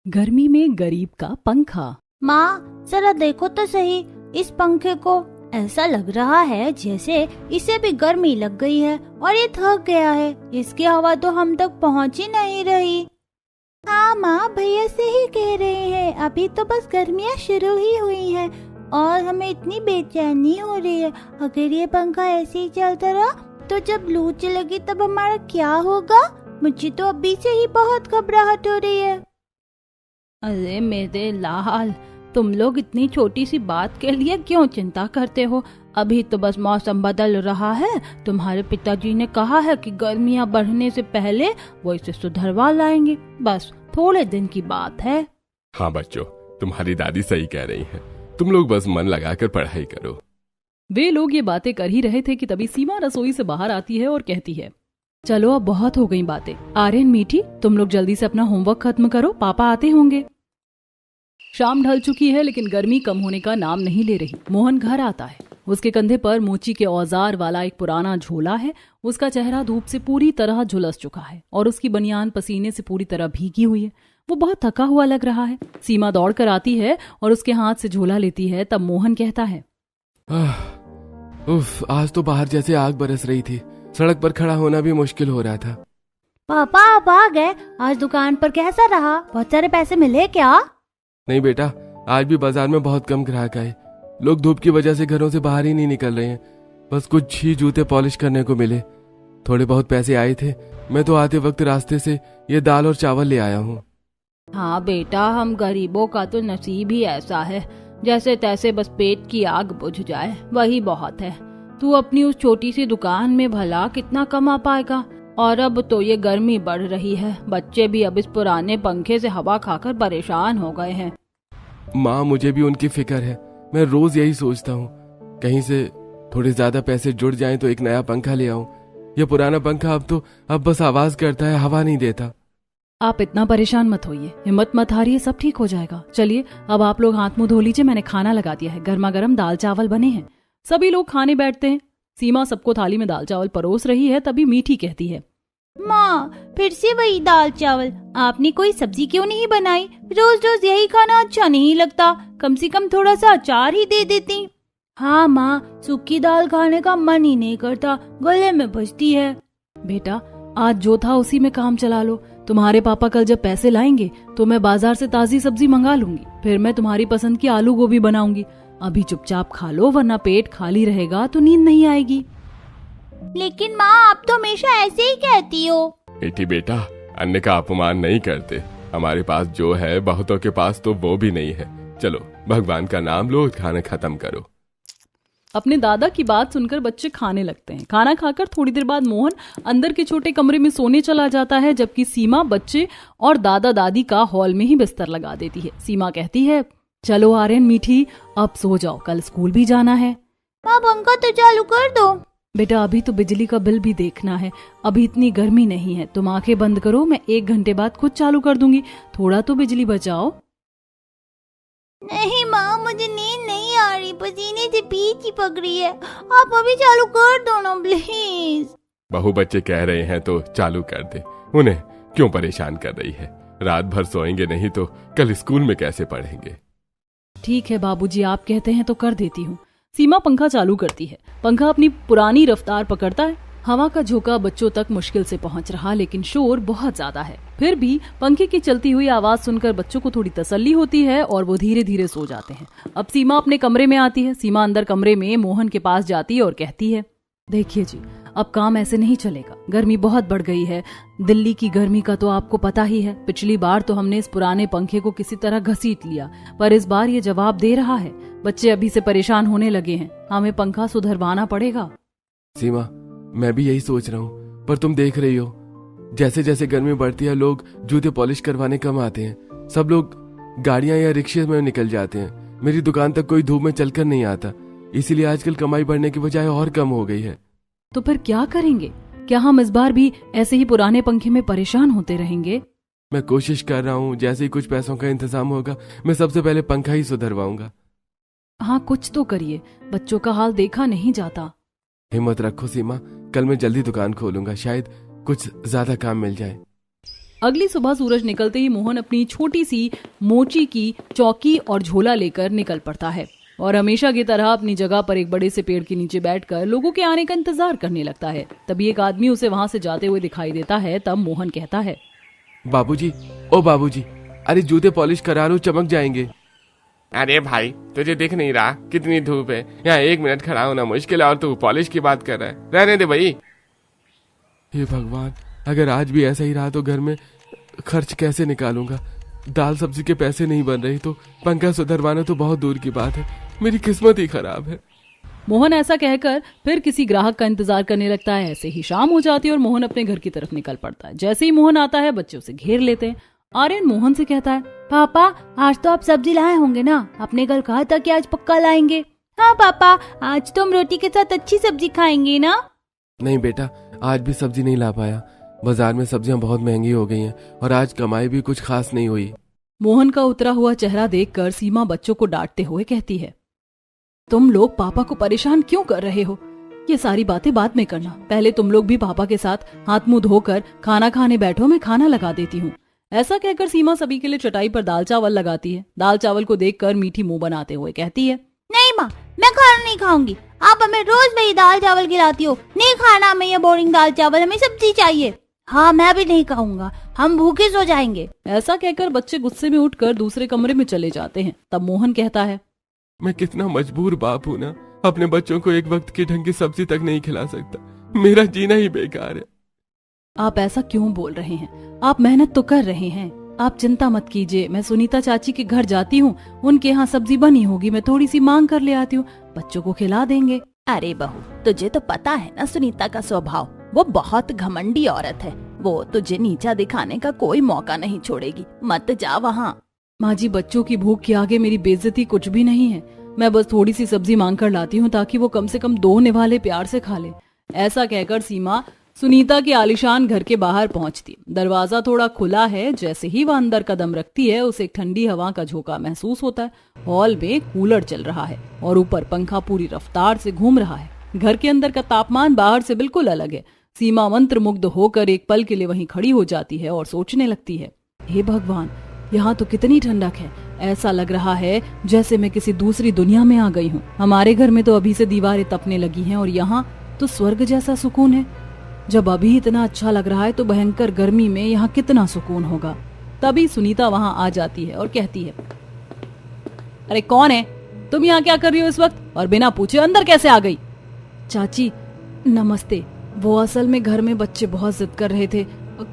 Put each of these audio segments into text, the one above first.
गर्मी में गरीब का पंखा। माँ जरा देखो तो सही इस पंखे को, ऐसा लग रहा है जैसे इसे भी गर्मी लग गई है और ये थक गया है। इसकी हवा तो हम तक पहुँच ही नहीं रही। हाँ माँ, भैया से ही कह रहे हैं, अभी तो बस गर्मियाँ शुरू ही हुई हैं और हमें इतनी बेचैनी हो रही है। अगर ये पंखा ऐसे ही चलता रहा तो जब लू चलेगी तब हमारा क्या होगा? मुझे तो अभी से ही बहुत घबराहट हो रही है। अरे मेरे लाल, तुम लोग इतनी छोटी सी बात के लिए क्यों चिंता करते हो? अभी तो बस मौसम बदल रहा है। तुम्हारे पिताजी ने कहा है कि गर्मियाँ बढ़ने से पहले वो इसे सुधरवा लाएंगे। बस थोड़े दिन की बात है। हाँ बच्चों, तुम्हारी दादी सही कह रही है। तुम लोग बस मन लगाकर पढ़ाई करो। वे लोग ये बातें कर ही रहे थे कि तभी सीमा रसोई से बाहर आती है और कहती है, चलो अब बहुत हो गई बातें। आर्यन, मीठी, तुम लोग जल्दी से अपना होमवर्क खत्म करो, पापा आते होंगे। शाम ढल चुकी है लेकिन गर्मी कम होने का नाम नहीं ले रही। मोहन घर आता है। उसके कंधे पर मोची के औजार वाला एक पुराना झोला है। उसका चेहरा धूप से पूरी तरह झुलस चुका है और उसकी बनियान पसीने से पूरी तरह भीगी हुई है। वो बहुत थका हुआ लग रहा है। सीमा दौड़ कर आती है और उसके हाथ से झोला लेती है। तब मोहन कहता है, उफ, आज तो बाहर जैसे आग बरस रही थी। सड़क पर खड़ा होना भी मुश्किल हो रहा था। पापा आप आ गए। आज दुकान पर कैसा रहा? बहुत सारे पैसे मिले क्या? नहीं बेटा, आज भी बाजार में बहुत कम ग्राहक आए। लोग धूप की वजह से घरों से बाहर ही नहीं निकल रहे हैं। बस कुछ ही जूते पॉलिश करने को मिले। थोड़े बहुत पैसे आए थे। मैं तो आते वक्त रास्ते से ये दाल और चावल ले आया हूँ। हाँ बेटा, हम गरीबों का तो नसीब ही ऐसा है, जैसे तैसे बस पेट की आग बुझ जाए वही बहुत है। तू अपनी उस छोटी सी दुकान में भला कितना कमा पाएगा? और अब तो ये गर्मी बढ़ रही है। बच्चे भी अब इस पुराने पंखे से हवा खाकर परेशान हो गए हैं। माँ, मुझे भी उनकी फिक्र है। मैं रोज यही सोचता हूँ कहीं से थोड़े ज्यादा पैसे जुड़ जाएं तो एक नया पंखा ले आऊं। ये पुराना पंखा अब बस आवाज करता है, हवा नहीं देता। आप इतना परेशान मत होइए, हिम्मत मत हारिए, सब ठीक हो जाएगा। चलिए अब आप लोग हाथ मुंह धो लीजिए, मैंने खाना लगा दिया है। गर्मा गर्म दाल चावल बने हैं। सभी लोग खाने बैठते हैं। सीमा सबको थाली में दाल चावल परोस रही है। तभी मीठी कहती है, माँ फिर से वही दाल चावल, आपने कोई सब्जी क्यों नहीं बनाई? रोज रोज यही खाना अच्छा नहीं लगता। कम से कम थोड़ा सा अचार ही दे देती। हाँ माँ, सूखी दाल खाने का मन ही नहीं करता, गले में बजती है। बेटा आज जो था उसी में काम चला लो। तुम्हारे पापा कल जब पैसे लाएंगे तो मैं बाजार से ताजी सब्जी मंगा लूंगी। फिर मैं तुम्हारी पसंद की आलू गोभी बनाऊंगी। अभी चुपचाप खा लो, वरना पेट खाली रहेगा तो नींद नहीं आएगी। लेकिन माँ आप तो हमेशा ऐसे ही कहती हो। बेटी बेटा, अन्य का अपमान नहीं करते। हमारे पास जो है बहुतों के पास तो वो भी नहीं है। चलो भगवान का नाम लो, खाना खत्म करो। अपने दादा की बात सुनकर बच्चे खाने लगते हैं। खाना खाकर थोड़ी देर बाद मोहन अंदर के छोटे कमरे में सोने चला जाता है, जबकि सीमा बच्चे और दादा दादी का हॉल में ही बिस्तर लगा देती है। सीमा कहती है, चलो आर्यन, मीठी, अब सो जाओ, कल स्कूल भी जाना है। माँ पंखा तो चालू कर दो। बेटा अभी तो बिजली का बिल भी देखना है। अभी इतनी गर्मी नहीं है, तुम आंखें बंद करो, मैं 1 घंटे बाद खुद चालू कर दूंगी। थोड़ा तो बिजली बचाओ। नहीं माँ, मुझे नींद नहीं आ रही, पसीने से पीठ चिपक रही है। आप अभी चालू कर दो ना प्लीज। बहू बच्चे कह रहे हैं तो चालू कर दे। उन्हें क्यों परेशान कर रही है? रात भर सोएंगे नहीं तो कल स्कूल में कैसे पढ़ेंगे? ठीक है बाबूजी, आप कहते हैं तो कर देती हूँ। सीमा पंखा चालू करती है। पंखा अपनी पुरानी रफ्तार पकड़ता है। हवा का झोंका बच्चों तक मुश्किल से पहुंच रहा, लेकिन शोर बहुत ज्यादा है। फिर भी पंखे की चलती हुई आवाज सुनकर बच्चों को थोड़ी तसल्ली होती है और वो धीरे धीरे सो जाते हैं। अब सीमा अपने कमरे में आती है। सीमा अंदर कमरे में मोहन के पास जाती है और कहती है, देखिए जी, अब काम ऐसे नहीं चलेगा। गर्मी बहुत बढ़ गई है। दिल्ली की गर्मी का तो आपको पता ही है। पिछली बार तो हमने इस पुराने पंखे को किसी तरह घसीट लिया, पर इस बार ये जवाब दे रहा है। बच्चे अभी से परेशान होने लगे हैं। हमें पंखा सुधरवाना पड़ेगा। सीमा, मैं भी यही सोच रहा हूँ, पर तुम देख रही हो जैसे जैसे गर्मी बढ़ती है लोग जूते पॉलिश करवाने कम आते हैं। सब लोग गाड़ियां या रिक्शे में निकल जाते हैं। मेरी दुकान तक कोई धूप में चलकर नहीं आता। इसीलिए आजकल कमाई बढ़ने की बजाय और कम हो गई है। तो फिर क्या करेंगे? क्या हम इस बार भी ऐसे ही पुराने पंखे में परेशान होते रहेंगे? मैं कोशिश कर रहा हूँ, जैसे ही कुछ पैसों का इंतजाम होगा मैं सबसे पहले पंखा ही सुधरवाऊंगा। हाँ कुछ तो करिए, बच्चों का हाल देखा नहीं जाता। हिम्मत रखो सीमा, कल मैं जल्दी दुकान खोलूंगा, शायद कुछ ज्यादा काम मिल जाए। अगली सुबह सूरज निकलते ही मोहन अपनी छोटी सी मोची की चौकी और झोला लेकर निकल पड़ता है और हमेशा की तरह अपनी जगह पर एक बड़े से पेड़ के नीचे बैठकर लोगों के आने का इंतजार करने लगता है। तभी एक आदमी उसे वहां से जाते हुए दिखाई देता है। तब मोहन कहता है, बाबूजी, ओ बाबूजी, अरे जूते पॉलिश करा लो, चमक जाएंगे। अरे भाई, तुझे दिख नहीं रहा कितनी धूप है? यहाँ 1 मिनट खड़ा होना मुश्किल है और तू पॉलिश की बात कर रहा है। रहने दे भाई। हे भगवान, अगर आज भी ऐसा ही रहा तो घर में खर्च कैसे निकालूंगा? दाल सब्जी के पैसे नहीं बन रही तो पंखा सुधरवाना तो बहुत दूर की बात है। मेरी किस्मत ही खराब है। मोहन ऐसा कहकर फिर किसी ग्राहक का इंतजार करने लगता है। ऐसे ही शाम हो जाती है और मोहन अपने घर की तरफ निकल पड़ता है। जैसे ही मोहन आता है बच्चे उसे घेर लेते हैं। आर्यन मोहन से कहता है, पापा आज तो आप सब्जी लाए होंगे ना? आपने कल कहा था कि आज पक्का लाएंगे। हाँ पापा, आज तो हम रोटी के साथ अच्छी सब्जी खाएंगे ना? नहीं बेटा, आज भी सब्जी नहीं ला पाया। बाजार में सब्जियां बहुत महंगी हो गई हैं और आज कमाई भी कुछ खास नहीं हुई। मोहन का उतरा हुआ चेहरा देखकर सीमा बच्चों को डांटते हुए कहती है, तुम लोग पापा को परेशान क्यों कर रहे हो? ये सारी बातें बाद में करना, पहले तुम लोग भी पापा के साथ हाथ मुंह धोकर खाना खाने बैठो, मैं खाना लगा देती हूँ। ऐसा कहकर सीमा सभी के लिए चटाई पर दाल चावल लगाती है। दाल चावल को देखकर मीठी मुंह बनाते हुए कहती है, नहीं माँ, मैं खाना नहीं खाऊंगी। आप हमें रोज वही दाल चावल खिलाती हो। नहीं खाना हमें ये बोरिंग दाल चावल, हमें सब्जी चाहिए। हाँ, मैं भी नहीं खाऊंगा, हम भूखे सो जाएंगे। ऐसा कहकर बच्चे गुस्से में उठकर दूसरे कमरे में चले जाते हैं। तब मोहन कहता है, मैं कितना मजबूर बाप हूँ ना, अपने बच्चों को एक वक्त की ढंग की सब्जी तक नहीं खिला सकता। मेरा जीना ही बेकार है। आप ऐसा क्यों बोल रहे हैं? आप मेहनत तो कर रहे हैं। आप चिंता मत कीजिए, मैं सुनीता चाची के घर जाती हूँ, उनके यहाँ सब्जी बनी होगी, मैं थोड़ी सी मांग कर ले आती हूँ, बच्चों को खिला देंगे। अरे बहू, तुझे तो पता है ना सुनीता का स्वभाव, वो बहुत घमंडी औरत है। वो तुझे नीचा दिखाने का कोई मौका नहीं छोड़ेगी, मत जा वहाँ। माँ जी, बच्चों की भूख के आगे मेरी बेइज्जती कुछ भी नहीं है। मैं बस थोड़ी सी सब्जी मांग कर लाती हूँ ताकि वो कम से कम 2 निवाले प्यार से खा ले। ऐसा कहकर सीमा सुनीता के आलीशान घर के बाहर पहुंचती। दरवाजा थोड़ा खुला है। जैसे ही वह अंदर कदम रखती है उसे एक ठंडी हवा का झोंका महसूस होता है। हॉल में कूलर चल रहा है और ऊपर पंखा पूरी रफ्तार से घूम रहा है। घर के अंदर का तापमान बाहर से बिल्कुल अलग है। सीमा मंत्रमुग्ध होकर एक पल के लिए वहीं खड़ी हो जाती है और सोचने लगती है, हे भगवान, यहाँ तो कितनी ठंडक है। ऐसा लग रहा है जैसे मैं किसी दूसरी दुनिया में आ गई हूँ। हमारे घर में तो अभी से दीवारें तपने लगी हैं और यहाँ तो स्वर्ग जैसा सुकून है। जब अभी इतना अच्छा लग रहा है तो भयंकर गर्मी में यहाँ कितना सुकून होगा। तभी सुनीता वहाँ आ जाती है और कहती है, अरे कौन है तुम? यहाँ क्या कर रही हो इस वक्त और बिना पूछे अंदर कैसे आ गई? चाची नमस्ते। वो असल में घर में बच्चे बहुत जिद कर रहे थे।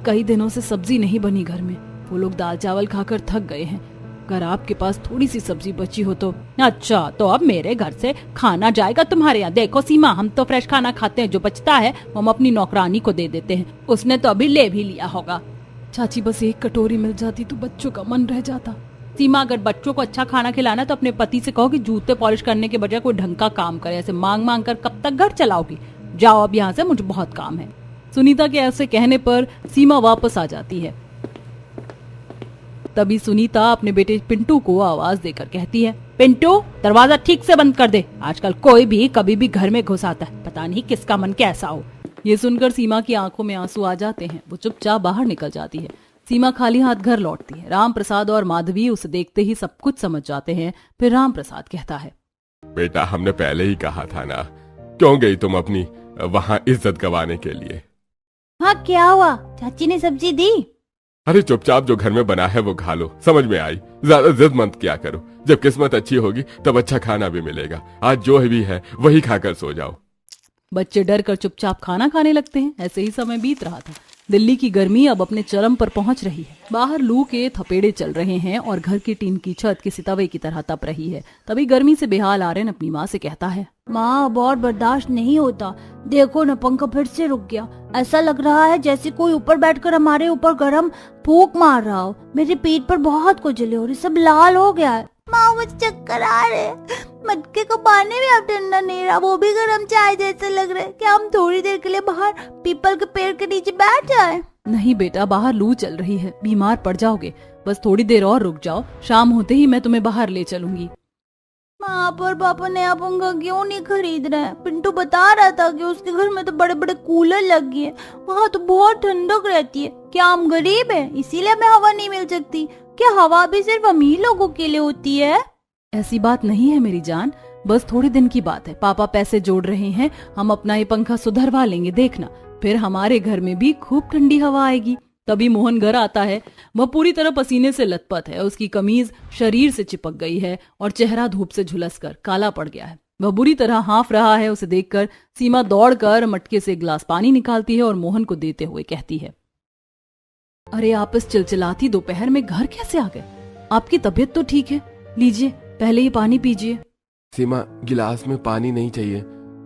कई दिनों से सब्जी नहीं बनी घर में। वो लोग दाल चावल खाकर थक गए हैं। अगर आपके पास थोड़ी सी सब्जी बची हो तो। अच्छा, तो अब मेरे घर से खाना जाएगा तुम्हारे यहाँ? देखो सीमा, हम तो फ्रेश खाना खाते हैं, जो बचता है हम अपनी नौकरानी को दे देते हैं, उसने तो अभी ले भी लिया होगा। चाची, बस एक कटोरी मिल जाती तो बच्चों का मन रह जाता। सीमा, अगर बच्चों को अच्छा खाना खिलाना तो अपने पति से कहो कि जूते पॉलिश करने के बजाय कोई ढंग का काम करे। ऐसे मांग मांग कर कब तक घर चलाओगी? जाओ अब यहाँ से, मुझे बहुत काम है। सुनीता के ऐसे कहने पर सीमा वापस आ जाती है। तभी सुनीता अपने बेटे पिंटू को आवाज देकर कहती है, पिंटू दरवाजा ठीक से बंद कर दे। आजकल कोई भी कभी भी घर में घुस आता है, पता नहीं किसका मन कैसा हो। ये सुनकर सीमा की आंखों में आंसू आ जाते हैं। वो चुपचाप बाहर निकल जाती है। सीमा खाली हाथ घर लौटती है। राम प्रसाद और माधवी उसे देखते ही सब कुछ समझ जाते हैं। फिर राम प्रसाद कहता है, बेटा, हमने पहले ही कहा था ना, क्यों गई तुम अपनी वहाँ इज्जत गंवाने के लिए? हाँ, क्या हुआ? चाची ने सब्जी दी? अरे चुपचाप जो घर में बना है वो खा लो, समझ में आई? ज्यादा जिद मत किया करो। जब किस्मत अच्छी होगी तब अच्छा खाना भी मिलेगा। आज जो भी है वही खाकर सो जाओ। बच्चे डर कर चुपचाप खाना खाने लगते हैं। ऐसे ही समय बीत रहा था। दिल्ली की गर्मी अब अपने चरम पर पहुंच रही है। बाहर लू के थपेड़े चल रहे हैं और घर की टीन की छत किसी तवे की तरह तप रही है। तभी गर्मी से बेहाल आर्यन अपनी माँ से कहता है, माँ अब और बर्दाश्त नहीं होता। देखो न, पंखा फिर से रुक गया। ऐसा लग रहा है जैसे कोई ऊपर बैठकर हमारे ऊपर गरम फूंक मार रहा हो। मेरे पेट पर बहुत खुजली हो रही, सब लाल हो गया है। माँ, मुझे चक्कर आ रहे। मटके को पानी भी अब ठंडा नहीं रहा, वो भी गर्म चाय जैसे लग रहा है। क्या हम थोड़ी देर के लिए बाहर पीपल के पेड़ के नीचे बैठ जाएं? नहीं बेटा, बाहर लू चल रही है, बीमार पड़ जाओगे। बस थोड़ी देर और रुक जाओ, शाम होते ही मैं तुम्हें बाहर ले चलूंगी। माँ पर पापा नया पंखा क्यों नहीं खरीद रहे हैं? पिंटू बता रहा था कि उसके घर में तो बड़े बड़े कूलर लगी है, वहाँ तो बहुत ठंडक रहती है। क्या हम गरीब हैं इसीलिए हमें हवा नहीं मिल सकती? क्या हवा भी सिर्फ अमीर लोगों के लिए होती है? ऐसी बात नहीं है मेरी जान, बस थोड़े दिन की बात है। पापा पैसे जोड़ रहे हैं, हम अपना ये पंखा सुधरवा लेंगे, देखना फिर हमारे घर में भी खूब ठंडी हवा आएगी। तभी मोहन घर आता है। वह पूरी तरह पसीने से लथपथ है, उसकी कमीज शरीर से चिपक गई है और चेहरा धूप से झुलसकर काला पड़ गया है। वह बुरी तरह हाँफ रहा है। उसे देखकर सीमा दौड़कर मटके से एक गिलास पानी निकालती है और मोहन को देते हुए कहती है, अरे आप इस चिलचिलाती दोपहर में घर कैसे आ गए? आपकी तबीयत तो ठीक है, लीजिए पहले ही पानी पीजिए। सीमा, गिलास में पानी नहीं चाहिए,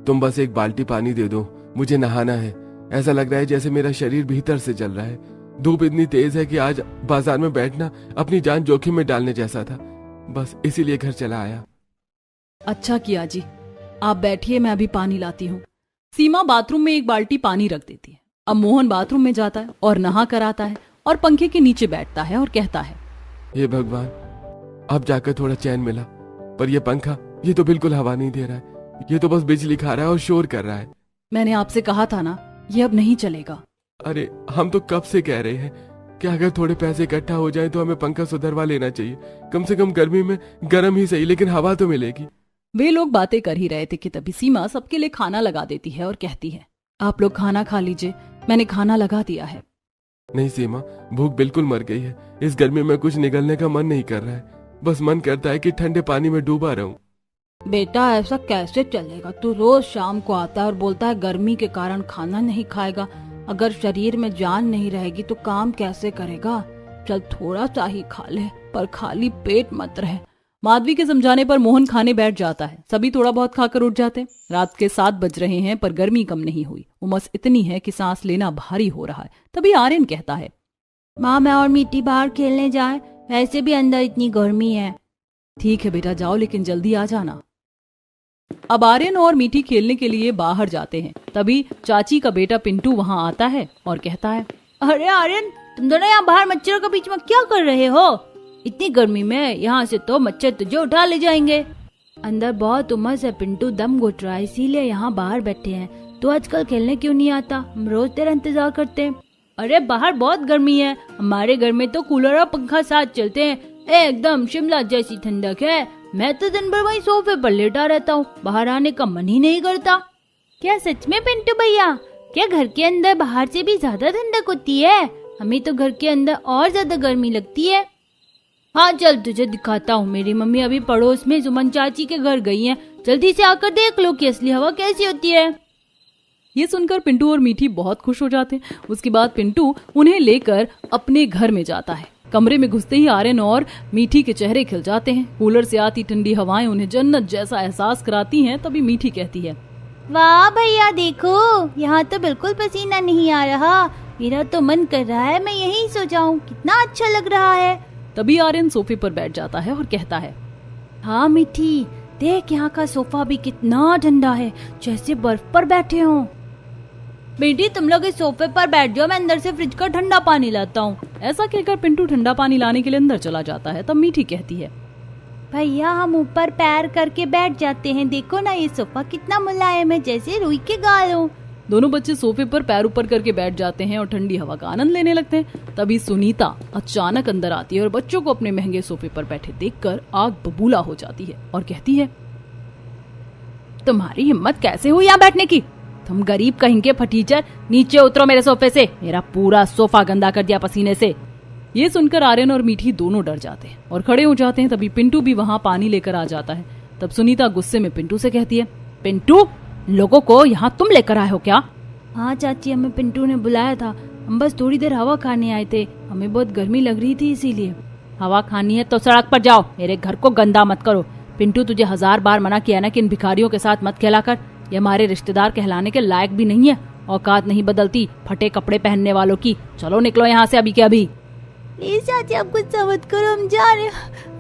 तुम बस एक बाल्टी पानी दे दो, मुझे नहाना है। ऐसा लग रहा है जैसे मेरा शरीर भीतर से जल रहा है। धूप इतनी तेज है कि आज बाजार में बैठना अपनी जान जोखिम में डालने जैसा था, बस इसीलिए घर चला आया। अच्छा किया जी, आप बैठिए, मैं अभी पानी लाती हूँ। सीमा बाथरूम में एक बाल्टी पानी रख देती है। अब मोहन बाथरूम में जाता है और नहा कर आता है और पंखे के नीचे बैठता है और कहता है, हे भगवान, अब जाकर थोड़ा चैन मिला, पर यह पंखा ये तो बिल्कुल हवा नहीं दे रहा है, ये तो बस बिजली खा रहा है और शोर कर रहा है। मैंने आपसे कहा था ना, ये अब नहीं चलेगा। अरे हम तो कब से कह रहे हैं कि अगर थोड़े पैसे इकट्ठा हो जाए तो हमें पंखा सुधरवा लेना चाहिए, कम से कम गर्मी में गर्म ही सही, लेकिन हवा तो मिलेगी। वे लोग बातें कर ही रहे थे कि तभी सीमा सबके लिए खाना लगा देती है और कहती है, आप लोग खाना खा लीजिए, मैंने खाना लगा दिया है। नहीं सीमा, भूख बिल्कुल मर गई है। इस गर्मी में कुछ निगलने का मन नहीं कर रहा है, बस मन करता है कि ठंडे पानी में डूबा रहूं। बेटा ऐसा कैसे चलेगा? तू रोज शाम को आता है और बोलता है गर्मी के कारण खाना नहीं खाएगा। अगर शरीर में जान नहीं रहेगी तो काम कैसे करेगा? चल थोड़ा सा ही खा ले, पर खाली पेट मत रहे। माधवी के समझाने पर मोहन खाने बैठ जाता है। सभी थोड़ा बहुत खाकर उठ जाते। रात के 7 बज रहे हैं पर गर्मी कम नहीं हुई। उमस इतनी है कि सांस लेना भारी हो रहा है। तभी आर्यन कहता है, माँ मैं और मिट्टी बाहर खेलने जाए, वैसे भी अंदर इतनी गर्मी है। ठीक है बेटा जाओ, लेकिन जल्दी आ जाना। अब आर्यन और मीठी खेलने के लिए बाहर जाते हैं। तभी चाची का बेटा पिंटू वहाँ आता है और कहता है, अरे आर्यन, तुम दोनों यहाँ बाहर मच्छरों के बीच में क्या कर रहे हो? इतनी गर्मी में यहाँ से तो मच्छर तुझे उठा ले जाएंगे। अंदर बहुत उमस है पिंटू, दम घुट रहा है, इसीलिए यहाँ बाहर बैठे हैं। तो आजकल खेलने क्यों नहीं आता? हम रोज तेरा इंतजार करते हैं। अरे बाहर बहुत गर्मी है, हमारे घर में तो कूलर और पंखा साथ चलते हैं, एकदम शिमला जैसी ठंडक है। मैं तो दिन भर वहीं सोफे पर लेटा रहता हूँ, बाहर आने का मन ही नहीं करता। क्या सच में पिंटू भैया? क्या घर के अंदर बाहर से भी ज्यादा ठंडक होती है? हमें तो घर के अंदर और ज्यादा गर्मी लगती है। हाँ चल तुझे दिखाता हूँ, मेरी मम्मी अभी पड़ोस में सुमन चाची के घर गई हैं, जल्दी से आकर देख लो कि असली हवा कैसी होती है। ये सुनकर पिंटू और मीठी बहुत खुश हो जाते हैं। उसके बाद पिंटू उन्हें लेकर अपने घर में जाता है। कमरे में घुसते ही आर्यन और मीठी के चेहरे खिल जाते हैं। कूलर से आती ठंडी हवाएं उन्हें जन्नत जैसा एहसास कराती हैं। तभी मीठी कहती है, वाह भैया देखो, यहाँ तो बिल्कुल पसीना नहीं आ रहा। मेरा तो मन कर रहा है मैं यहीं सो जाऊं, कितना अच्छा लग रहा है। तभी आर्यन सोफे पर बैठ जाता है और कहता है, हाँ मीठी देख, यहाँ का सोफा भी कितना ठंडा है, जैसे बर्फ पर बैठे हो। बेटी तुम लोग इस सोफे पर बैठ जाओ, मैं अंदर से फ्रिज का ठंडा पानी लाता हूँ। ऐसा कहकर पिंटू ठंडा पानी लाने के लिए अंदर चला जाता है। तब मीठी कहती है, भैया हम ऊपर पैर करके बैठ जाते हैं, देखो ना ये सोफा कितना मुलायम है, जैसे रुई के गाल हो। दोनों बच्चे सोफे पर पैर ऊपर करके बैठ जाते हैं और ठंडी हवा का आनंद लेने लगते हैं। तभी सुनीता अचानक अंदर आती है और बच्चों को अपने महंगे सोफे पर बैठे देखकर आग बबूला हो जाती है और कहती है, तुम्हारी हिम्मत कैसे हुई यहाँ बैठने की? तुम गरीब कहीं के फटीचर, नीचे उतरो मेरे सोफे से, मेरा पूरा सोफा गंदा कर दिया पसीने से। ये सुनकर आर्यन और मीठी दोनों डर जाते हैं और खड़े हो जाते हैं। तभी पिंटू भी वहाँ पानी लेकर आ जाता है। तब सुनीता गुस्से में पिंटू से कहती है, पिंटू लोगों को यहाँ तुम लेकर आए हो क्या? हाँ चाची, हमें पिंटू ने बुलाया था, हम बस थोड़ी देर हवा खाने आए थे, हमें बहुत गर्मी लग रही थी इसीलिए। हवा खानी है तो सड़क पर जाओ, मेरे घर को गंदा मत करो। पिंटू तुझे 1000 बार मना किया ना कि इन भिखारियों के साथ मत खेला कर, ये हमारे रिश्तेदार कहलाने के लायक भी नहीं है। औकात नहीं बदलती फटे कपड़े पहनने वालों की। चलो निकलो यहाँ से अभी के अभी। प्लीज चाची आप कुछ समझ करो, हम जा रहे,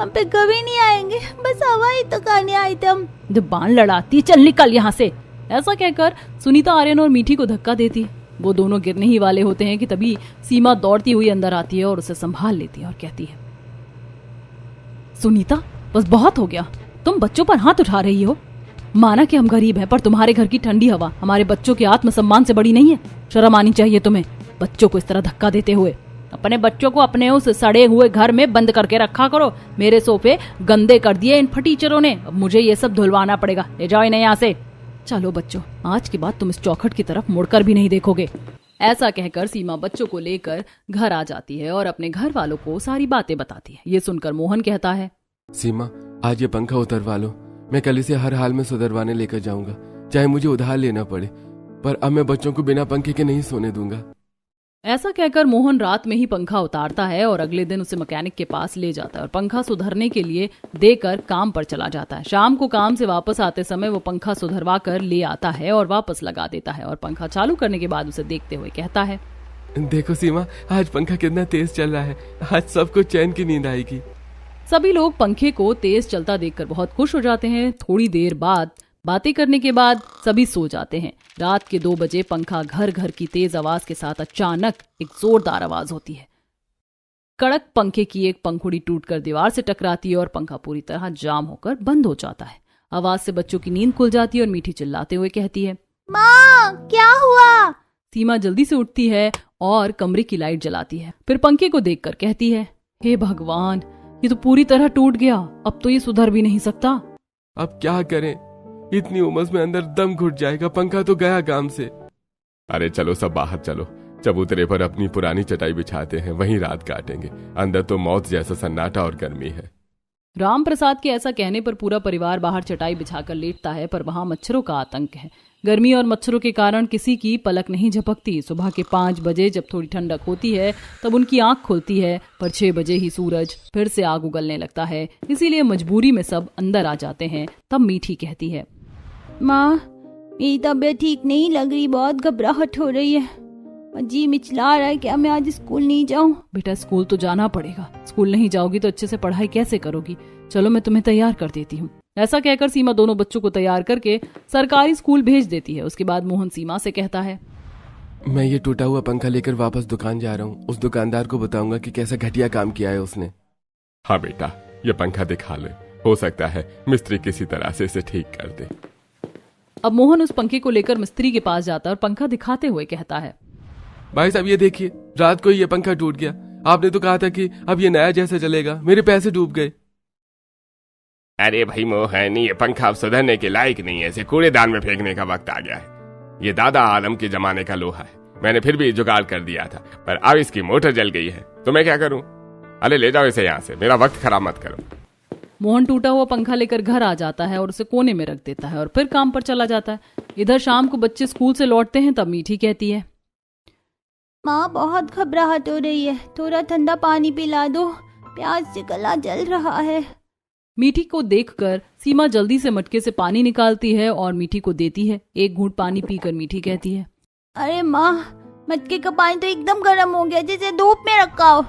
हम पे कभी नहीं आएंगे, बस हवा ही तो खाने आए थे हम। जुबान लड़ाती, चल निकल यहाँ से। ऐसा कहकर सुनीता आर्यन और मीठी को धक्का देती है। वो दोनों गिरने ही वाले होते हैं कि तभी सीमा दौड़ती हुई अंदर आती है और उसे संभाल लेती है और कहती है, सुनीता बस बहुत हो गया, तुम बच्चों पर हाथ उठा रही हो। माना कि हम गरीब हैं, पर तुम्हारे घर की ठंडी हवा हमारे बच्चों के आत्मसम्मान से बड़ी नहीं है। शर्म आनी चाहिए तुम्हें। बच्चों को इस तरह धक्का देते हुए। अपने बच्चों को अपने उस सड़े हुए घर में बंद करके रखा करो। मेरे सोफे गंदे कर दिए इन फटीचरों ने, अब मुझे ये सब धुलवाना पड़ेगा। ले जाओ इन्हें यहाँ से। चलो बच्चों, आज के बाद तुम इस चौखट की तरफ मुड़कर भी नहीं देखोगे। ऐसा कहकर सीमा बच्चों को लेकर घर आ जाती है और अपने घर वालों को सारी बातें बताती है। ये सुनकर मोहन कहता है, सीमा, आज ये पंखा उतरवा लो। मैं कल इसे हर हाल में सुधरवाने लेकर जाऊंगा, चाहे मुझे उधार लेना पड़े, पर अब मैं बच्चों को बिना पंखे के नहीं सोने दूंगा। ऐसा कहकर मोहन रात में ही पंखा उतारता है और अगले दिन उसे मैकेनिक के पास ले जाता है और पंखा सुधरने के लिए देकर काम पर चला जाता है। शाम को काम से वापस आते समय वो पंखा सुधरवा कर ले आता है और वापस लगा देता है और पंखा चालू करने के बाद उसे देखते हुए कहता है, देखो सीमा, आज पंखा कितना तेज चल रहा है, आज सबको चैन की नींद आएगी। सभी लोग पंखे को तेज चलता देखकर बहुत खुश हो जाते हैं। थोड़ी देर बाद बातें करने के बाद सभी सो जाते हैं। रात के 2 बजे पंखा घर घर की तेज आवाज के साथ अचानक एक जोरदार आवाज होती है। कड़क पंखे की एक पंखुड़ी टूटकर दीवार से टकराती है और पंखा पूरी तरह जाम होकर बंद हो जाता है। आवाज से बच्चों की नींद खुल जाती है और मीठी चिल्लाते हुए कहती है, माँ क्या हुआ? सीमा जल्दी से उठती है और कमरे की लाइट जलाती है। फिर पंखे को देखकर कहती है, हे भगवान, ये तो पूरी तरह टूट गया, अब तो ये सुधर भी नहीं सकता। अब क्या करें, इतनी उमस में अंदर दम घुट जाएगा, पंखा तो गया काम से। अरे चलो सब बाहर चलो, चबूतरे पर अपनी पुरानी चटाई बिछाते हैं, वहीं रात काटेंगे। अंदर तो मौत जैसा सन्नाटा और गर्मी है। राम प्रसाद के ऐसा कहने पर पूरा परिवार बाहर चटाई बिछाकर लेटता है, पर वहां मच्छरों का आतंक है। गर्मी और मच्छरों के कारण किसी की पलक नहीं झपकती। सुबह के 5 बजे जब थोड़ी ठंडक होती है तब उनकी आंख खुलती है, पर 6 बजे ही सूरज फिर से आग उगलने लगता है। इसीलिए मजबूरी में सब अंदर आ जाते हैं। तब मीठी कहती है, माँ मेरी तबीयत ठीक नहीं लग रही, बहुत घबराहट हो रही है, जी मिचला रहा है, क्या मैं आज स्कूल नहीं जाऊँ? बेटा स्कूल तो जाना पड़ेगा, स्कूल नहीं जाओगी तो अच्छे से पढ़ाई कैसे करोगी? चलो मैं तुम्हें तैयार कर देती हूँ। ऐसा कहकर सीमा दोनों बच्चों को तैयार करके सरकारी स्कूल भेज देती है। उसके बाद मोहन सीमा से कहता है, मैं ये टूटा हुआ पंखा लेकर वापस दुकान जा रहा हूँ। उस दुकानदार को बताऊंगा कि कैसा घटिया काम किया है उसने। हाँ बेटा, ये पंखा दिखा ले, हो सकता है मिस्त्री किसी तरह से इसे ठीक कर दे। अब मोहन उस पंखे को लेकर मिस्त्री के पास जाता है और पंखा दिखाते हुए कहता है, भाई साहब ये देखिए, रात को ही ये पंखा टूट गया। आपने तो कहा था कि अब ये नया जैसे चलेगा, मेरे पैसे डूब गए। अरे भाई मोहन, ये पंखा अब सुधरने के लायक नहीं है, इसे कूड़ेदान में फेंकने का वक्त आ गया है। ये दादा आलम के जमाने का लोहा है, मैंने फिर भी जुगाड़ कर दिया था, पर अब इसकी मोटर जल गई है, तो मैं क्या करूं? अरे ले जाओ इसे यहाँ से, मेरा वक्त खराब मत करो। मोहन टूटा हुआ पंखा लेकर घर आ जाता है और उसे कोने में रख देता है और फिर काम पर चला जाता है। इधर शाम को बच्चे स्कूल से लौटते हैं। तब मीठी कहती है, माँ बहुत घबराहट हो रही है, थोड़ा ठंडा पानी पिला दो, प्यास से गला जल रहा है। मीठी को देखकर सीमा जल्दी से मटके से पानी निकालती है और मीठी को देती है। एक घूंट पानी पीकर मीठी कहती है, अरे माँ, मटके का पानी तो एकदम गर्म हो गया, जैसे धूप में रखा हो।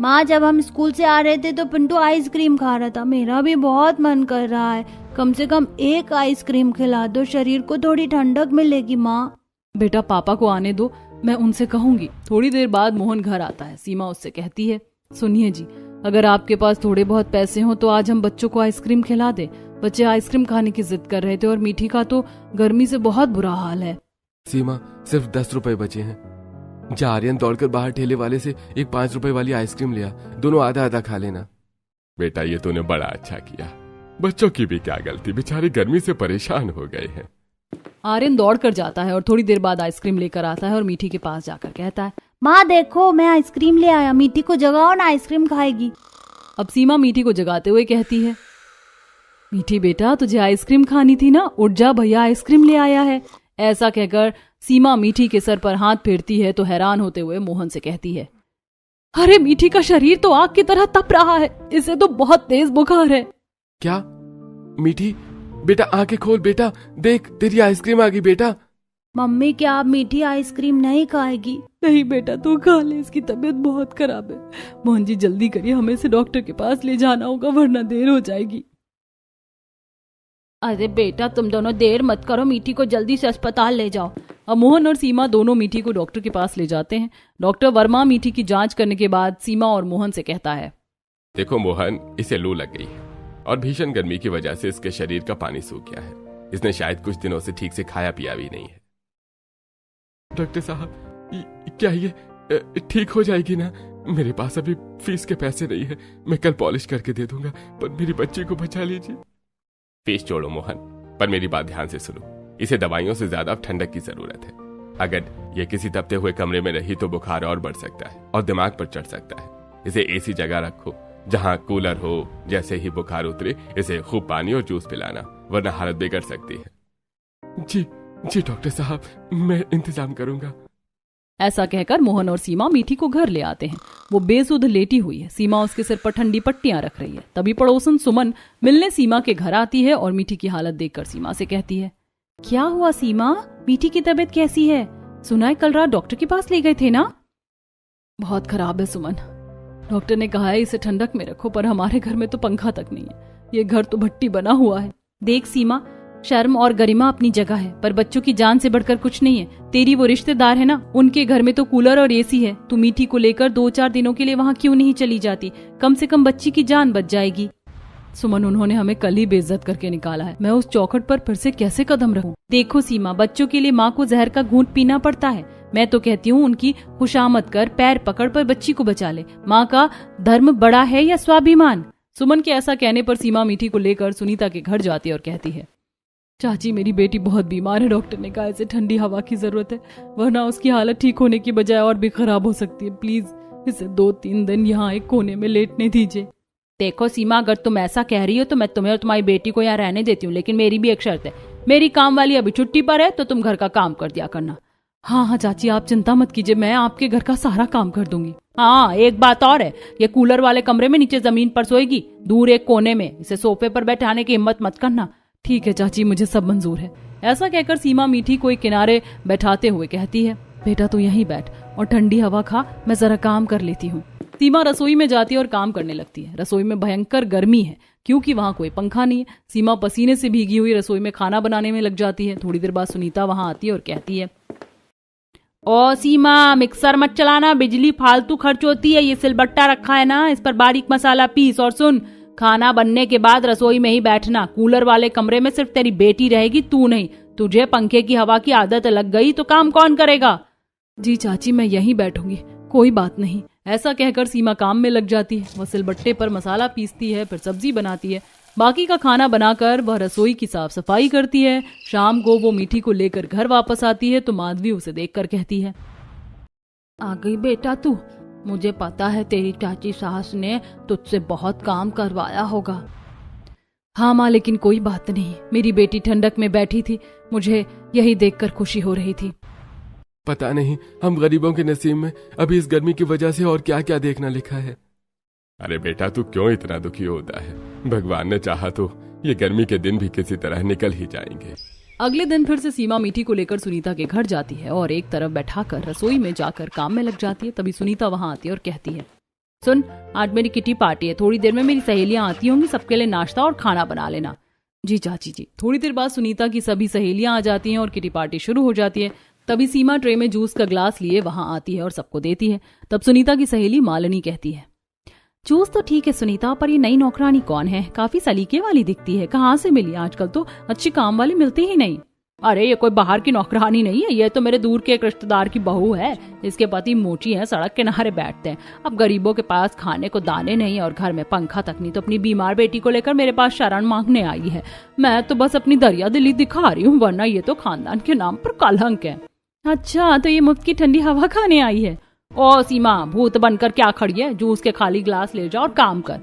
माँ जब हम स्कूल से आ रहे थे तो पिंटू आइसक्रीम खा रहा था, मेरा भी बहुत मन कर रहा है, कम से कम एक आइसक्रीम खिला दो, शरीर को थोड़ी ठंडक मिलेगी। माँ बेटा पापा को आने दो, मैं उनसे कहूंगी। थोड़ी देर बाद मोहन घर आता है। सीमा उससे कहती है, सुनिए जी, अगर आपके पास थोड़े बहुत पैसे हो तो आज हम बच्चों को आइसक्रीम खिला दे। बच्चे आइसक्रीम खाने की जिद कर रहे थे और मीठी का तो गर्मी से बहुत बुरा हाल है। सीमा, सिर्फ 10 रुपए बचे हैं, जा आर्यन दौड़कर बाहर ठेले वाले से एक 5 रुपए वाली आइसक्रीम लिया, दोनों आधा आधा खा लेना। बेटा ये तूने बड़ा अच्छा किया, बच्चों की भी क्या गलती, बेचारे गर्मी से परेशान हो गए हैं। आर्यन दौड़ कर जाता है और थोड़ी देर बाद आइसक्रीम लेकर आता है और मीठी के पास जाकर कहता है, माँ देखो मैं आइसक्रीम ले आया, मीठी को जगाओ ना, आइसक्रीम खाएगी। अब सीमा मीठी को जगाते हुए कहती है, मीठी बेटा तुझे आइसक्रीम खानी थी ना, उठ जा, भैया आइसक्रीम ले आया है। ऐसा कहकर सीमा मीठी के सर पर हाथ फेरती है तो हैरान होते हुए मोहन से कहती है, अरे मीठी का शरीर तो आग की तरह तप रहा है, इसे तो बहुत तेज बुखार है। क्या? मीठी बेटा आंखें खोल, बेटा देख तेरी आइसक्रीम आ गई बेटा। मम्मी क्या आप मीठी आइसक्रीम नहीं खाएगी? नहीं बेटा तू खा ले, इसकी तबीयत बहुत खराब है। मोहन जी जल्दी करिए, हमें इसे डॉक्टर के पास ले जाना होगा वरना देर हो जाएगी। अरे बेटा तुम दोनों देर मत करो, मीठी को जल्दी से अस्पताल ले जाओ। अब मोहन और सीमा दोनों मीठी को डॉक्टर के पास ले जाते हैं। डॉक्टर वर्मा मीठी की जांच करने के बाद सीमा और मोहन से कहता है, देखो मोहन, इसे लू लग गई है और भीषण गर्मी की वजह से इसके शरीर का पानी सूख गया है। इसने शायद कुछ दिनों से ठीक से खाया पिया भी नहीं है। डॉक्टर साहब क्या ये ठीक हो जाएगी ना? मेरे पास अभी फीस के पैसे नहीं है, मैं कल पॉलिश करके दे दूंगा, पर मेरी बच्ची को बचा लीजिए। फीस छोड़ो मोहन, पर मेरी बात ध्यान से सुनो। इसे दवाइयों से ज्यादा ठंडक की जरूरत है। अगर ये किसी तपते हुए कमरे में रही तो बुखार और बढ़ सकता है और दिमाग पर चढ़ सकता है। इसे ऐसी जगह रखो जहां कूलर हो। जैसे ही बुखार उतरे इसे खूब पानी और जूस पिलाना, वरना हालत बिगड़ सकती है। जी जी डॉक्टर साहब, मैं इंतजाम करूंगा। ऐसा कहकर मोहन और सीमा मीठी को घर ले आते हैं। वो बेसुध लेटी हुई है। सीमा उसके सिर पर ठंडी पट्टियां रख रही है। तभी पड़ोसन सुमन मिलने सीमा के घर आती है और मीठी की हालत देखकर सीमा से कहती है, क्या हुआ सीमा, मीठी की तबीयत कैसी है? सुना है कल रात डॉक्टर के पास ले गए थे ना? बहुत खराब है सुमन, डॉक्टर ने कहा है इसे ठंडक में रखो, पर हमारे घर में तो पंखा तक नहीं है। ये घर तो भट्टी बना हुआ है। देख सीमा, शर्म और गरिमा अपनी जगह है, पर बच्चों की जान से बढ़कर कुछ नहीं है। तेरी वो रिश्तेदार है ना, उनके घर में तो कूलर और एसी है। तू मीठी को लेकर 2-4 दिनों के लिए वहाँ क्यों नहीं चली जाती? कम से कम बच्ची की जान बच जाएगी। सुमन, उन्होंने हमें कल ही बेइज्जत करके निकाला है। मैं उस चौखट पर फिर से कैसे कदम रखूं? देखो सीमा, बच्चों के लिए माँ को जहर का घूंट पीना पड़ता है। मैं तो कहती हूँ उनकी खुशामद कर, पैर पकड़ पर बच्ची को बचा ले। माँ का धर्म बड़ा है या स्वाभिमान? सुमन के ऐसा कहने पर सीमा मीठी को लेकर सुनीता के घर जाती है और कहती है, चाची मेरी बेटी बहुत बीमार है, डॉक्टर ने कहा इसे ठंडी हवा की जरूरत है, वरना उसकी हालत ठीक होने की बजाय और भी खराब हो सकती है। प्लीज इसे 2-3 दिन यहाँ एक कोने में लेटने दीजिए। देखो सीमा, अगर तुम ऐसा कह रही हो तो मैं तुम्हें और तुम्हारी बेटी को यहाँ रहने देती हूँ, लेकिन मेरी भी एक शर्त है। मेरी काम वाली अभी छुट्टी पर है तो तुम घर का काम कर दिया करना। हाँ चाची, आप चिंता मत कीजिए, मैं आपके घर का सारा काम कर दूंगी। हाँ, एक बात और है, ये कूलर वाले कमरे में नीचे जमीन पर सोएगी, दूर एक कोने में। इसे सोफे पर बैठाने की हिम्मत मत करना। ठीक है चाची, मुझे सब मंजूर है। ऐसा कहकर सीमा मीठी को एक किनारे बैठाते हुए कहती है, बेटा तू यहीं बैठ और ठंडी हवा खा, मैं जरा काम कर लेती हूँ। सीमा रसोई में जाती है और काम करने लगती है। रसोई में भयंकर गर्मी है क्योंकि वहाँ कोई पंखा नहीं है। सीमा पसीने से भीगी हुई रसोई में खाना बनाने में लग जाती है। थोड़ी देर बाद सुनीता वहाँ आती है और कहती है, ओ सीमा, मिक्सर मत चलाना, बिजली फालतू खर्च होती है। ये सिलबट्टा रखा है ना, इस पर बारीक मसाला पीस। और सुन, खाना बनने के बाद रसोई में ही बैठना। कूलर वाले कमरे में सिर्फ तेरी बेटी रहेगी, तू नहीं। तुझे पंखे की हवा की आदत लग गई तो काम कौन करेगा? जी चाची, मैं यहीं बैठूंगी, कोई बात नहीं। ऐसा कहकर सीमा काम में लग जाती है। वह सिलबट्टे पर मसाला पीसती है, फिर सब्जी बनाती है। बाकी का खाना बनाकर वह रसोई की साफ सफाई करती है। शाम को वो मीठी को लेकर घर वापस आती है तो माधवी उसे देखकर कहती है, आ गई बेटा तू? मुझे पता है तेरी चाची सास ने तुझसे बहुत काम करवाया होगा। हाँ माँ, लेकिन कोई बात नहीं, मेरी बेटी ठंडक में बैठी थी, मुझे यही देखकर खुशी हो रही थी। पता नहीं हम गरीबों के नसीब में अभी इस गर्मी की वजह से और क्या क्या देखना लिखा है। अरे बेटा, तू क्यों इतना दुखी होता है? भगवान ने चाहा तो ये गर्मी के दिन भी किसी तरह निकल ही जाएंगे। अगले दिन फिर से सीमा मीठी को लेकर सुनीता के घर जाती है और एक तरफ बैठाकर रसोई में जाकर काम में लग जाती है। तभी सुनीता वहां आती है और कहती है, सुन, आज मेरी किटी पार्टी है, थोड़ी देर में मेरी सहेलियां आती होंगी, सबके लिए नाश्ता और खाना बना लेना। जी चाची जी। थोड़ी देर बाद सुनीता की सभी सहेलियां आ जाती हैं और किटी पार्टी शुरू हो जाती है। तभी सीमा ट्रे में जूस का ग्लास लिए वहां आती है और सबको देती है। तब सुनीता की सहेली मालिनी कहती है, जूस तो ठीक है सुनीता, पर ये नई नौकरानी कौन है? काफी सलीके वाली दिखती है, कहाँ से मिली? आजकल तो अच्छी काम वाली मिलती ही नहीं। अरे ये कोई बाहर की नौकरानी नहीं है, ये तो मेरे दूर के एक रिश्तेदार की बहू है। इसके पति मोची है, सड़क किनारे बैठते हैं। अब गरीबों के पास खाने को दाने नहीं और घर में पंखा तक नहीं, तो अपनी बीमार बेटी को लेकर मेरे पास शरण मांगने आई है। मैं तो बस अपनी दरिया दिली दिखा रही हूँ, वरना ये तो खानदान के नाम पर कलंक है। अच्छा, तो ये मुफ्त की ठंडी हवा खाने आई है? ओ सीमा, भूत बनकर क्या खड़ी है? जूस के खाली ग्लास ले जा और काम कर।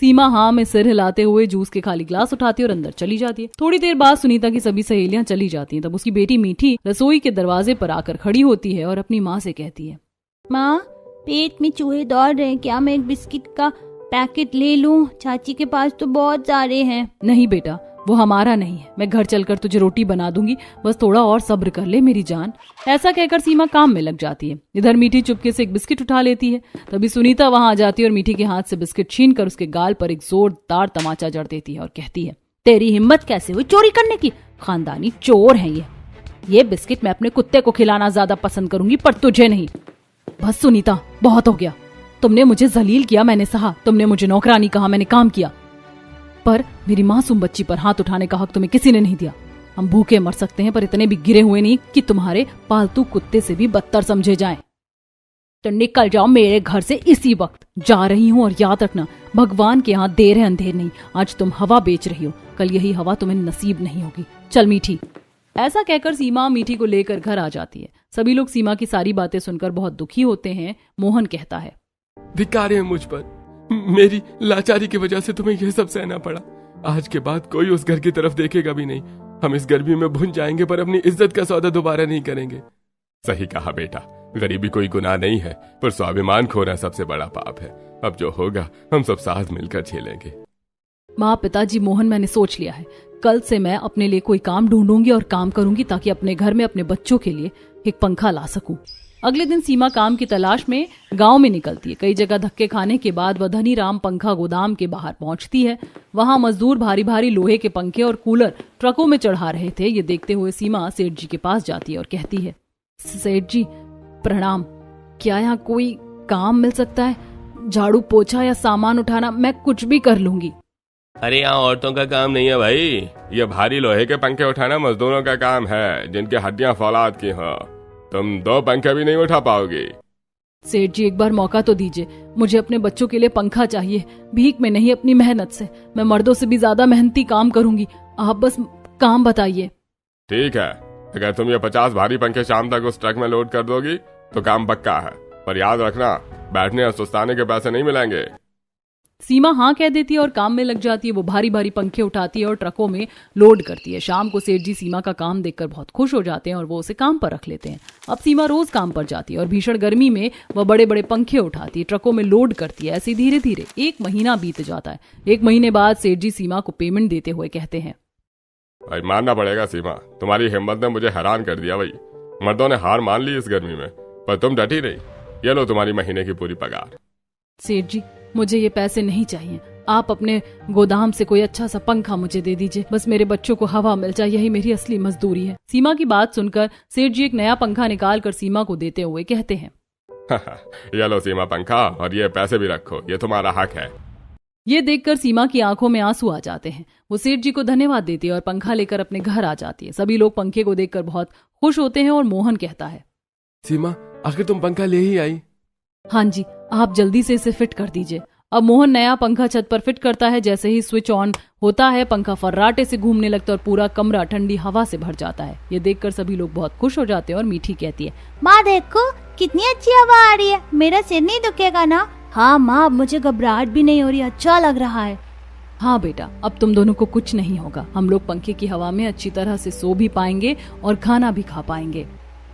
सीमा हाँ में सिर हिलाते हुए जूस के खाली ग्लास उठाती और अंदर चली जाती है। थोड़ी देर बाद सुनीता की सभी सहेलियां चली जाती हैं। तब उसकी बेटी मीठी रसोई के दरवाजे पर आकर खड़ी होती है और अपनी माँ से कहती है, माँ, पेट में चूहे दौड़ रहे हैं, क्या मैं एक बिस्किट का पैकेट ले लूं? चाची के पास तो बहुत सारे हैं। नहीं बेटा, वो हमारा नहीं है, मैं घर चलकर तुझे रोटी बना दूंगी, बस थोड़ा और सब्र कर ले मेरी जान। ऐसा कहकर सीमा काम में लग जाती है। इधर मीठी चुपके से एक बिस्किट उठा लेती है। तभी सुनीता वहां आ जाती है और मीठी के हाथ से बिस्किट छीनकर उसके गाल पर एक जोरदार तमाचा जड़ देती है और कहती है, तेरी हिम्मत कैसे हुई चोरी करने की? खानदानी चोर है ये बिस्किट मैं अपने कुत्ते को खिलाना ज्यादा पसंद करूंगी, पर तुझे नहीं। बस सुनीता, बहुत हो गया। तुमने मुझे जलील किया, मैंने सहा। तुमने मुझे नौकरानी कहा, मैंने काम किया, पर मेरी मासूम बच्ची पर हाथ उठाने का हक तुम्हें किसी ने नहीं दिया। हम भूखे मर सकते हैं, पर इतने भी गिरे हुए नहीं कि तुम्हारे पालतू कुत्ते से भी बदतर समझे जाएं। तो निकल जाओ मेरे घर से इसी वक्त। जा रही हूँ और याद रखना, भगवान के यहाँ देर है अंधेर नहीं। आज तुम हवा बेच रही हो, कल यही हवा तुम्हें नसीब नहीं होगी। चल मीठी। ऐसा कहकर सीमा मीठी को लेकर घर आ जाती है। सभी लोग सीमा की सारी बातें सुनकर बहुत दुखी होते हैं। मोहन कहता है, धिक्कार है मुझ पर, मेरी लाचारी की वजह से तुम्हें यह सब सहना पड़ा। आज के बाद कोई उस घर की तरफ देखेगा भी नहीं। हम इस गर्मी में भुन जाएंगे पर अपनी इज्जत का सौदा दोबारा नहीं करेंगे। सही कहा बेटा, गरीबी कोई गुनाह नहीं है, पर स्वाभिमान खोना सबसे बड़ा पाप है। अब जो होगा हम सब साथ मिलकर झेलेंगे। माँ, पिताजी, मोहन, मैंने सोच लिया है, कल से मैं अपने लिए कोई काम ढूंढूंगी और काम करूंगी ताकि अपने घर में अपने बच्चों के लिए एक पंखा ला सकूं। अगले दिन सीमा काम की तलाश में गांव में निकलती है। कई जगह धक्के खाने के बाद वह धनीराम पंखा गोदाम के बाहर पहुंचती है। वहां मजदूर भारी भारी लोहे के पंखे और कूलर ट्रकों में चढ़ा रहे थे। ये देखते हुए सीमा सेठ जी के पास जाती है और कहती है, सेठ जी प्रणाम, क्या यहाँ कोई काम मिल सकता है? झाड़ू पोछा या सामान उठाना, मैं कुछ भी कर लूंगी। अरे यहाँ औरतों का काम नहीं है भाई, ये भारी लोहे के पंखे उठाना मजदूरों का काम है, जिनके हड्डियां फौलाद की हों। तुम 2 पंखे भी नहीं उठा पाओगे। सेठ जी एक बार मौका तो दीजिए, मुझे अपने बच्चों के लिए पंखा चाहिए, भीख में नहीं अपनी मेहनत से। मैं मर्दों से भी ज्यादा मेहनती काम करूंगी, आप बस काम बताइए। ठीक है, अगर तुम ये 50 भारी पंखे शाम तक उस ट्रक में लोड कर दोगी तो काम पक्का है, पर याद रखना बैठने और सुस्ताने के पैसे नहीं मिलेंगे। सीमा हाँ कह देती है और काम में लग जाती है। वो भारी भारी पंखे उठाती है और ट्रकों में लोड करती है। शाम को सेठ जी सीमा का काम देखकर बहुत खुश हो जाते हैं और वो उसे काम पर रख लेते हैं। अब सीमा रोज काम पर जाती है और भीषण गर्मी में वह बड़े बड़े पंखे उठाती है, ट्रकों में लोड करती है। ऐसे धीरे धीरे 1 महीना बीत जाता है। 1 महीने बाद सेठ जी सीमा को पेमेंट देते हुए कहते हैं, भाई मानना पड़ेगा सीमा, तुम्हारी हिम्मत ने मुझे हैरान कर दिया भाई। मर्दों ने हार मान ली इस गर्मी में, पर तुम डटी रही। ये लो तुम्हारी महीने की पूरी पगार। सेठ जी मुझे ये पैसे नहीं चाहिए, आप अपने गोदाम से कोई अच्छा सा पंखा मुझे दे दीजिए, बस मेरे बच्चों को हवा मिल जाए, यही मेरी असली मजदूरी है। सीमा की बात सुनकर सेठ जी एक नया पंखा निकाल कर सीमा को देते हुए कहते हैं, ये लो सीमा पंखा, और ये पैसे भी रखो, ये तुम्हारा हक है। ये देखकर सीमा की आंखों में आंसू आ जाते हैं। वो सेठ जी को धन्यवाद देती है और पंखा लेकर अपने घर आ जाती है। सभी लोग पंखे को देखकर बहुत खुश होते हैं और मोहन कहता है, सीमा आखिर तुम पंखा ले ही आई? हाँ जी, आप जल्दी से इसे फिट कर दीजिए। अब मोहन नया पंखा छत पर फिट करता है। जैसे ही स्विच ऑन होता है, पंखा फर्राटे से घूमने लगता है और पूरा कमरा ठंडी हवा से भर जाता है। ये देखकर सभी लोग बहुत खुश हो जाते हैं और मीठी कहती है, माँ देखो कितनी अच्छी हवा आ रही है, मेरा सिर नहीं दुखेगा ना? हाँ माँ, मुझे घबराहट भी नहीं हो रही, अच्छा लग रहा है। हाँ बेटा, अब तुम दोनों को कुछ नहीं होगा। हम लोग पंखे की हवा में अच्छी तरह से सो भी पाएंगे और खाना भी खा पाएंगे।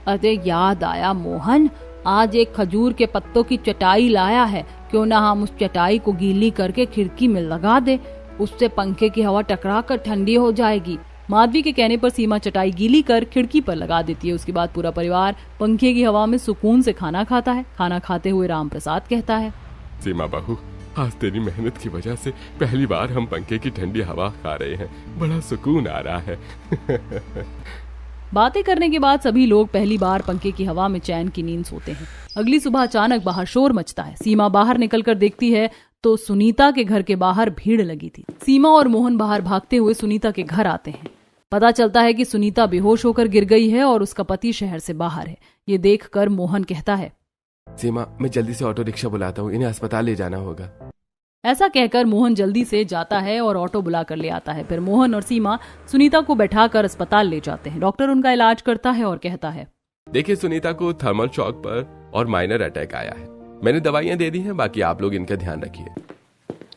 अरे याद आया मोहन, आज एक खजूर के पत्तों की चटाई लाया है, क्यों ना हम उस चटाई को गीली करके खिड़की में लगा दे, उससे पंखे की हवा टकरा कर ठंडी हो जाएगी। माधवी के कहने पर सीमा चटाई गीली कर खिड़की पर लगा देती है। उसके बाद पूरा परिवार पंखे की हवा में सुकून से खाना खाता है। खाना खाते हुए राम प्रसाद कहता है, सीमा बहू, आज तेरी मेहनत की वजह से पहली बार हम पंखे की ठंडी हवा खा रहे हैं, बड़ा सुकून आ रहा है। बातें करने के बाद सभी लोग पहली बार पंखे की हवा में चैन की नींद सोते हैं। अगली सुबह अचानक बाहर शोर मचता है। सीमा बाहर निकलकर देखती है तो सुनीता के घर के बाहर भीड़ लगी थी। सीमा और मोहन बाहर भागते हुए सुनीता के घर आते हैं। पता चलता है कि सुनीता बेहोश होकर गिर गई है और उसका पति शहर से बाहर है। ये देखकर मोहन कहता है, सीमा मैं जल्दी से ऑटो रिक्शा बुलाता हूँ, इन्हें अस्पताल ले जाना होगा। ऐसा कहकर मोहन जल्दी से जाता है और ऑटो बुला कर ले आता है। फिर मोहन और सीमा सुनीता को बैठाकर अस्पताल ले जाते हैं। डॉक्टर उनका इलाज करता है और कहता है, देखिए सुनीता को थर्मल शॉक पर और माइनर अटैक आया है। मैंने दवाइयाँ दे दी हैं, बाकी आप लोग इनका ध्यान रखिए।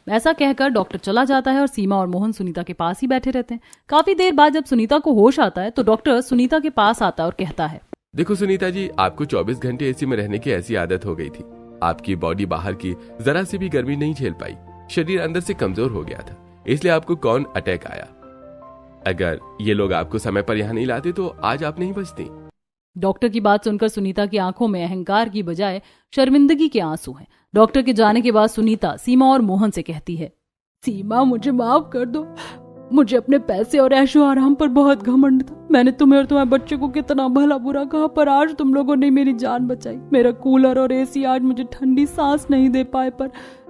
ऐसा कहकर डॉक्टर चला जाता है और सीमा और मोहन सुनीता के पास ही बैठे रहते हैं। काफी देर बाद जब सुनीता को होश आता है तो डॉक्टर सुनीता के पास आता है और कहता है, देखो सुनीता जी, आपको 24 घंटे एसी में रहने की ऐसी आदत हो गई थी। आपकी बॉडी बाहर की जरा सी भी गर्मी नहीं झेल पाई, शरीर अंदर से कमजोर हो गया था, इसलिए आपको कौन अटैक आया। अगर ये लोग आपको समय पर यहाँ नहीं लाते तो आज आप नहीं बचती। डॉक्टर की बात सुनकर सुनीता की आंखों में अहंकार की बजाय शर्मिंदगी के आंसू हैं। डॉक्टर के जाने के बाद सुनीता सीमा और मोहन से कहती है, सीमा मुझे माफ कर दो, मुझे अपने पैसे और ऐशो आराम पर बहुत घमंड था। मैंने तुम्हें और तुम्हारे बच्चे को कितना भला बुरा कहा, पर आज तुम लोगों ने मेरी जान बचाई। मेरा कूलर और एसी आज मुझे ठंडी सांस नहीं दे पाए, पर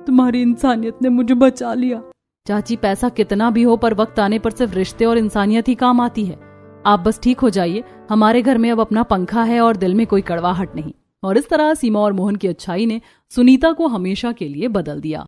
तुम्हारी इंसानियत ने मुझे बचा लिया। चाची, पैसा कितना भी हो पर वक्त आने पर सिर्फ रिश्ते और इंसानियत ही काम आती है। आप बस ठीक हो जाइए। हमारे घर में अब अपना पंखा है और दिल में कोई कड़वाहट नहीं। और इस तरह सीमा और मोहन की अच्छाई ने सुनीता को हमेशा के लिए बदल दिया।